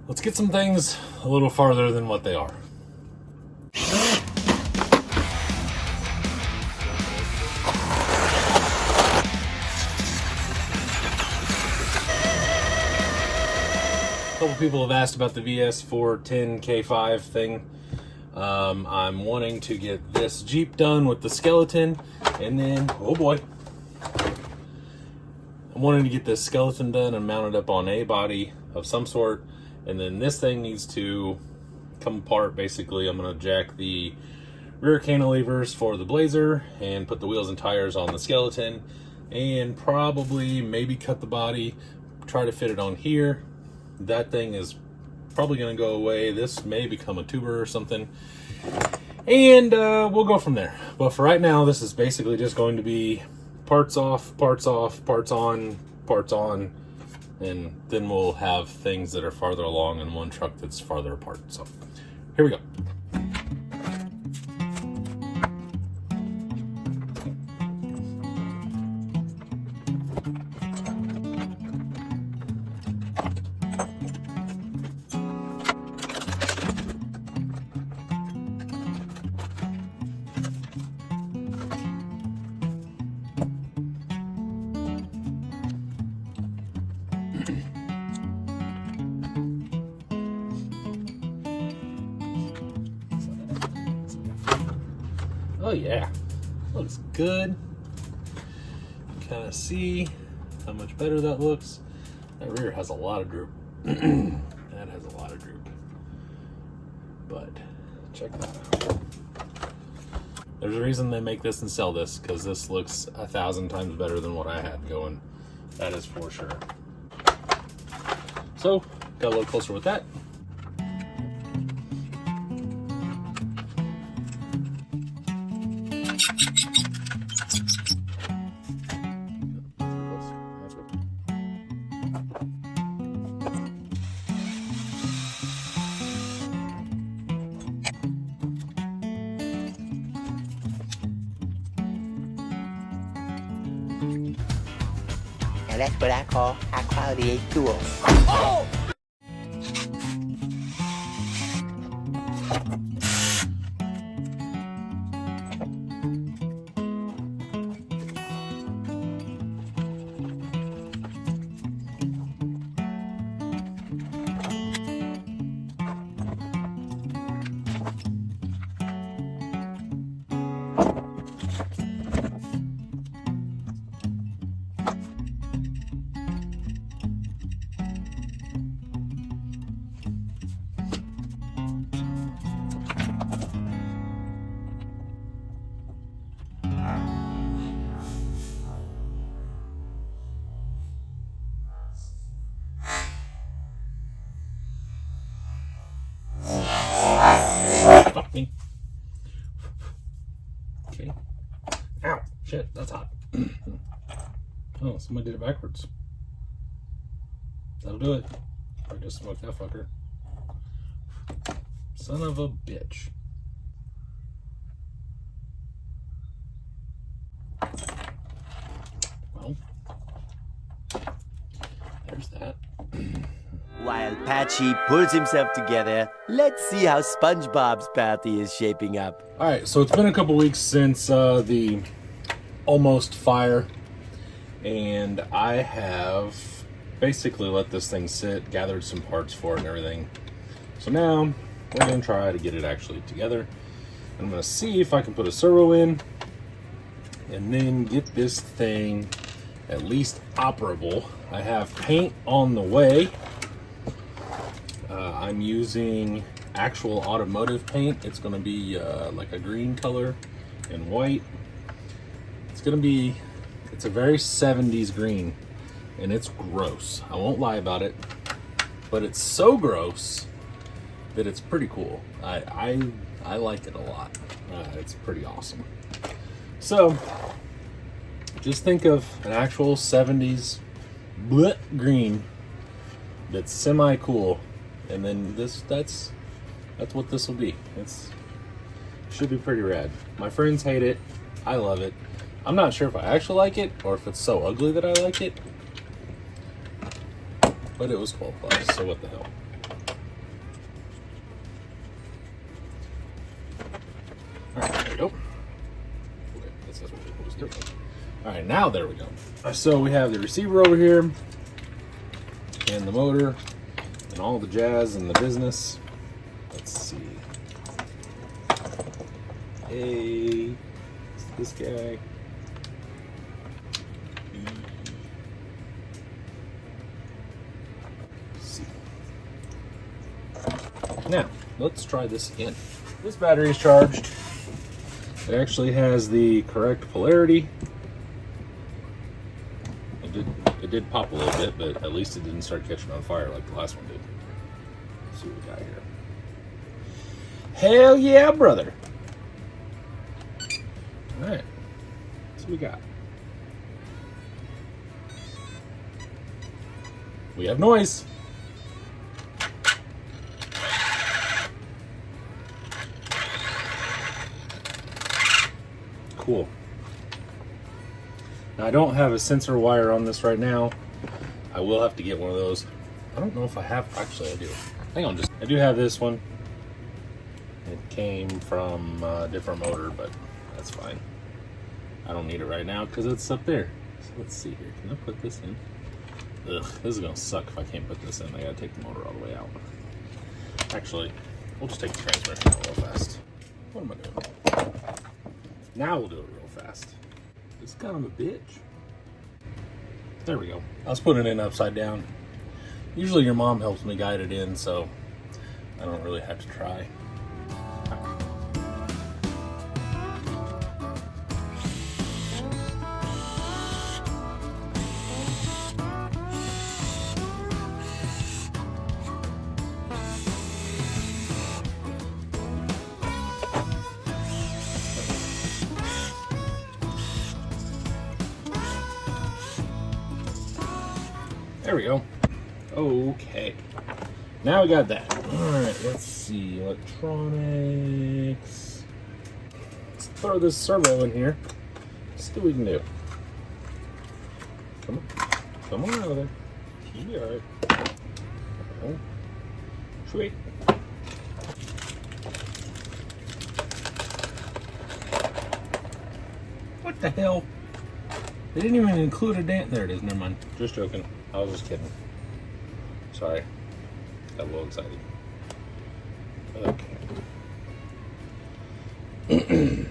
let's get some things a little farther than what they are. A couple people have asked about the VS4-10 K5 thing. I'm wanting to get this Jeep done with the skeleton, and then, oh boy, I'm wanting to get this skeleton done and mount it up on a body of some sort, and then this thing needs to come apart. Basically, I'm going to jack the rear cantilevers for the Blazer and put the wheels and tires on the skeleton, and probably maybe cut the body, try to fit it on here. That thing is probably going to go away. This may become a tuber or something, and we'll go from there. But for right now, this is basically just going to be parts off, parts on, and then we'll have things that are farther along and one truck that's farther apart. So here we go. Oh yeah, looks good. Kind of see how much better that looks. That rear has a lot of droop. That has a lot of droop. But check that out. There's a reason they make this and sell this, because this looks 1,000 times better than what I had going. That is for sure. So, got a little closer with that. And that's what I call high quality H2O. Oh! Okay. Ow, shit, that's hot. Oh, somebody did it backwards. That'll do it. I just smoked that fucker. Son of a bitch. Well, there's that. While Patchy pulls himself together, let's see how SpongeBob's party is shaping up. Alright, so it's been a couple weeks since the almost fire, and I have basically let this thing sit, gathered some parts for it and everything. So now we're going to try to get it actually together. I'm going to see if I can put a servo in and then get this thing at least operable. I have paint on the way. I'm using actual automotive paint. It's going to be like a green color and white. It's a very 70s green, and it's gross. I won't lie about it, but it's so gross that it's pretty cool. I like it a lot. It's pretty awesome. So just think of an actual 70s green that's semi-cool, and then that's what this will be. Should be pretty rad. My friends hate it. I love it. I'm not sure if I actually like it or if it's so ugly that I like it, but it was 12 bucks, so what the hell. All right, now there we go. So we have the receiver over here and the motor and all the jazz and the business. Let's see. Hey, it's this guy. C. Now, let's try this again. This battery is charged. It actually has the correct polarity. It did pop a little bit, but at least it didn't start catching on fire like the last one did. Let's see what we got here. Hell yeah, brother! Alright, that's what we got. We have noise. Cool. Now, I don't have a sensor wire on this right now. I will have to get one of those. I don't know if I have. Actually, I do. Hang on, I do have this one. It came from a different motor, but that's fine. I don't need it right now because it's up there. So let's see here. Can I put this in? Ugh, this is gonna suck if I can't put this in. I gotta take the motor all the way out. Actually, we'll just take the transmission out real fast. What am I doing? Now we'll do it real fast. It's kind of a bitch. There we go. I was putting it in upside down. Usually your mom helps me guide it in, so I don't really have to try. There we go. Okay. Now we got that. Alright, let's see. Electronics. Let's throw this servo in here. See what we can do. Come on. Come on out of there. You'll be alright. Oh. Sweet. What the hell? They didn't even include a dent. There it is. Never mind. Just joking. I was just kidding. Sorry. Got a little excited. Okay. There we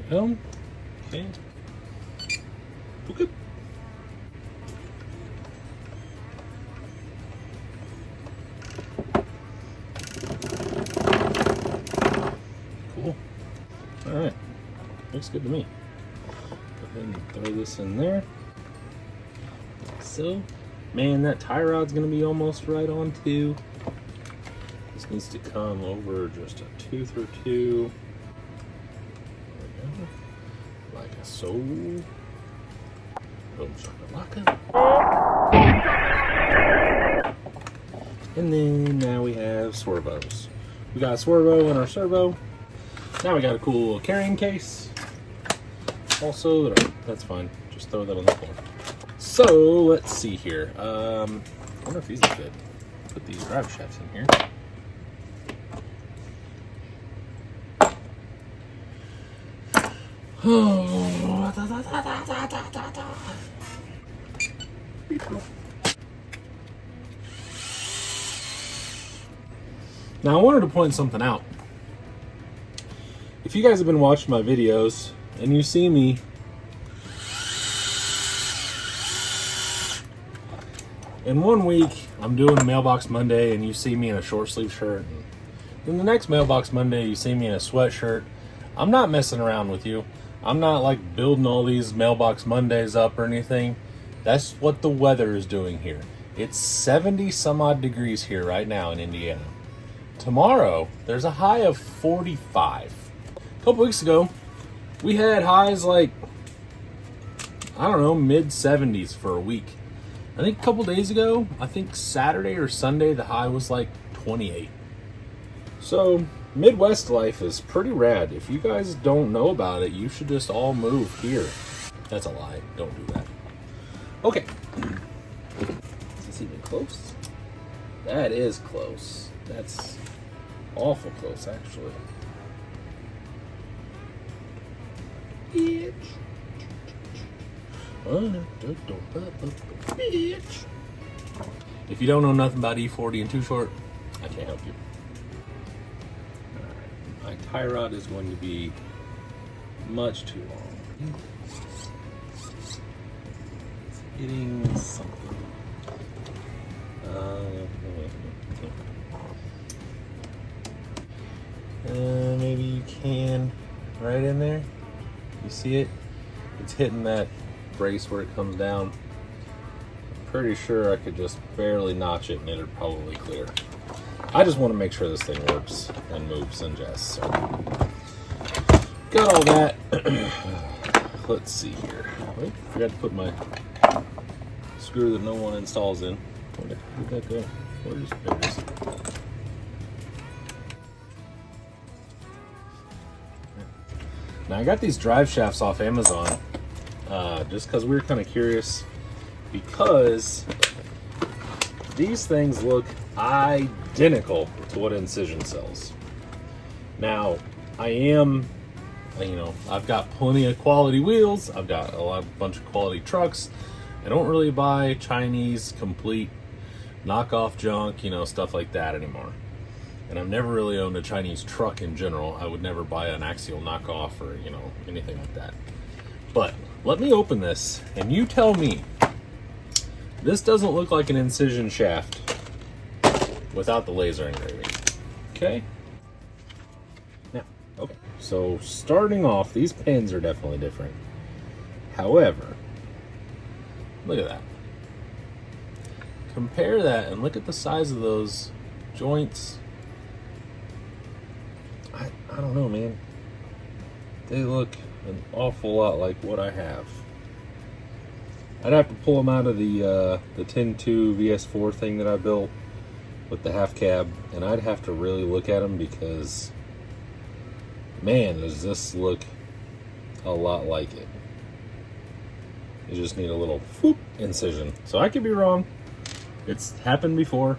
go. Okay. Okay. Cool. All right. Looks good to me. Go ahead and throw this in there. So, man, that tie rod's gonna be almost right on too. This needs to come over just a tooth or two. There we go. Like so. Boom, shakalaka. And then now we have servos. We got a servo in our servo. Now we got a cool little carrying case. Also, that's fine. Just throw that on the floor. So let's see here. I wonder if these will fit. Put these drive shafts in here. Now I wanted to point something out. If you guys have been watching my videos and you see me in one week, I'm doing Mailbox Monday and you see me in a short sleeve shirt. And then the next Mailbox Monday, you see me in a sweatshirt. I'm not messing around with you. I'm not like building all these Mailbox Mondays up or anything. That's what the weather is doing here. It's 70 some odd degrees here right now in Indiana. Tomorrow, there's a high of 45. A couple weeks ago, we had highs like, I don't know, mid 70s for a week. I think a couple days ago, I think Saturday or Sunday, the high was like 28. So Midwest life is pretty rad. If you guys don't know about it, you should just all move here. That's a lie. Don't do that. Okay. Is this even close? That is close. That's awful close, actually. Bitch. Bitch. If you don't know nothing about E40 and Too Short, I can't help you. Alright, my tie rod is going to be much too long. It's hitting something. Maybe you can, right in there. You see it? It's hitting that brace where it comes down. I'm pretty sure I could just barely notch it and it'd probably clear. I just want to make sure this thing works and moves and jazz. So, got all that. Let's see here. Wait, forgot to put my screw that no one installs in. Where'd that go? There it is. Now I got these drive shafts off Amazon just because we were kind of curious, because these things look identical to what Incision sells. Now I've got plenty of quality wheels. I've got a bunch of quality trucks. I don't really buy Chinese complete knockoff junk, stuff like that anymore. And I've never really owned a Chinese truck in general. I would never buy an Axial knockoff or, anything like that. But let me open this and you tell me, this doesn't look like an Incision shaft without the laser engraving. Okay? Now, okay. So starting off, these pins are definitely different. However, look at that. Compare that and look at the size of those joints. I don't know, man. They look an awful lot like what I have. I'd have to pull them out of the 10.2 VS4 thing that I built with the half cab, and I'd have to really look at them because, man, does this look a lot like it. You just need a little whoop incision. So I could be wrong. It's happened before.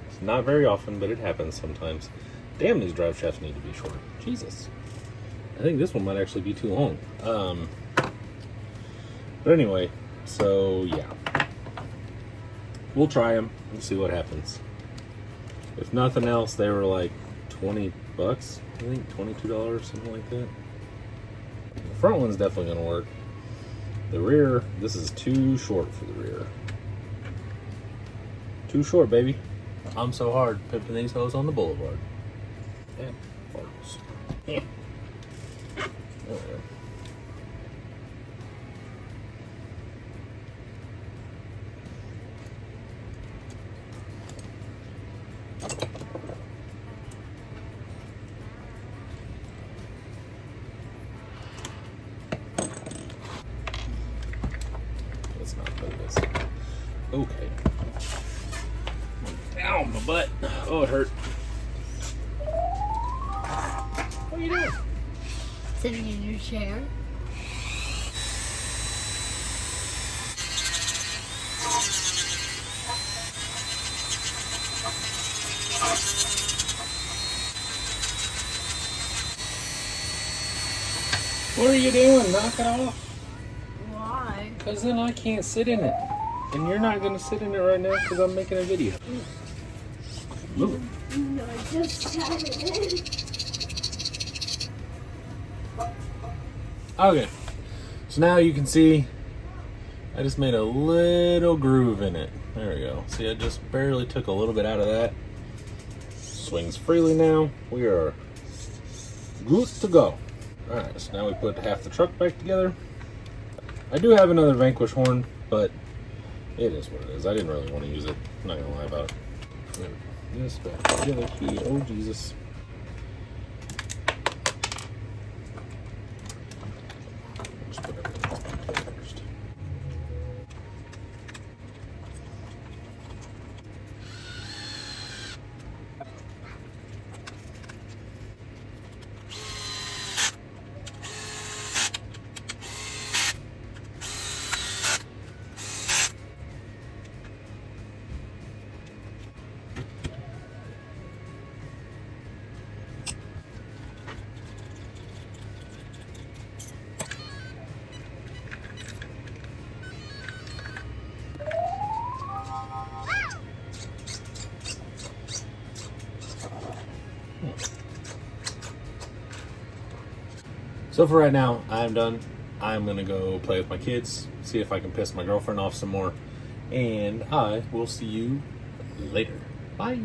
It's not very often, but it happens sometimes. Damn, these drive shafts need to be short. Jesus. I think this one might actually be too long. But anyway, so yeah. We'll try them and see what happens. If nothing else, they were like 20 bucks, I think, $22, something like that. The front one's definitely gonna work. The rear, this is too short for the rear. Too short, baby. I'm so hard pimping these hoes on the boulevard. Yeah, farts. Yeah. There we go. Let's not put this. Okay. Ow, my butt. Oh, it hurt. What are you doing? Sitting in your chair. What are you doing? Knock it off. Why? Because then I can't sit in it. And you're not going to sit in it right now because I'm making a video. Move it. No, I just sat it. Okay. So now you can see I just made a little groove in it. There we go. See, I just barely took a little bit out of that. Swings freely now. We are good to go. Alright, so now we put half the truck back together. I do have another Vanquish horn, but it is what it is. I didn't really want to use it. I'm not going to lie about it. Put this back together here. Oh, Jesus. Just put everything else back together first. So for right now, I'm done. I'm gonna go play with my kids, see if I can piss my girlfriend off some more, and I will see you later. Bye.